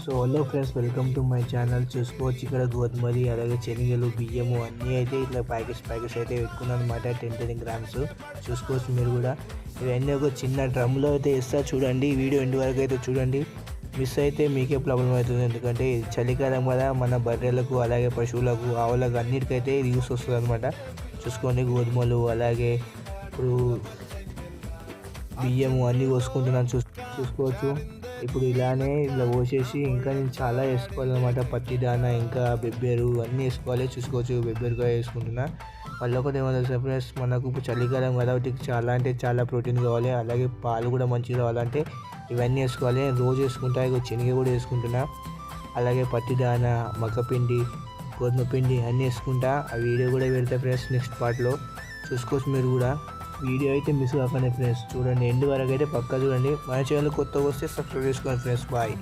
So hello friends, welcome to my channel. చూసుకోవచ్చు ఇక్కడ గోధుమలు అలాగే శనగలు బియ్యము అన్నీ అయితే ఇట్లా ప్యాకెట్స్ అయితే పెట్టుకున్నాను అనమాట. 10 గ్రామ్స్ చూసుకోవచ్చు మీరు కూడా. ఇవన్నీ ఒక చిన్న డ్రమ్లో అయితే ఇస్తా చూడండి. వీడియో ఎండ్ వరకు అయితే చూడండి. మిస్ అయితే మీకే ప్రాబ్లం అవుతుంది, ఎందుకంటే చలికాలం కదా, మన బర్రెలకు అలాగే పశువులకు ఆవులకు అన్నిటికైతే ఇది యూస్ వస్తుంది అనమాట. చూసుకోండి గోధుమలు అలాగే ఇప్పుడు బియ్యము అన్నీ కోసుకుంటున్నాను చూసుకోవచ్చు. ఇప్పుడు ఇలానే ఇలా పోసేసి ఇంకా నేను చాలా వేసుకోవాలన్నమాట. పత్తి దానా ఇంకా బెబ్బేరు అన్నీ వేసుకోవాలి. చూసుకోవచ్చు బెబ్బేరుగా వేసుకుంటున్నా. మళ్ళీ ఒకటి ఏమో తెలుసా ఫ్రెండ్స్, మనకు ఇప్పుడు చలికాలం కదా, చాలా అంటే చాలా ప్రోటీన్ కావాలి, అలాగే పాలు కూడా మంచిగా రావాలంటే ఇవన్నీ వేసుకోవాలి. రోజు వేసుకుంటా. ఇక శనగ కూడా వేసుకుంటున్నా, అలాగే పత్తి దానా, మక్కపిండి, గోధుమ పిండి అన్నీ వేసుకుంటా. ఆ వీడియో కూడా పెడతా ఫ్రెండ్స్ నెక్స్ట్ పార్ట్లో. చూసుకోవచ్చు మీరు కూడా. వీడియో అయితే మిస్ కాకండి ఫ్రెండ్స్, చూడండి ఎండ్ వరకు అయితే పక్కా చూడండి. మన ఛానల్ కొత్తగా వస్తే సబ్స్క్రైబ్ చేసుకోండి ఫ్రెండ్స్. బాయ్.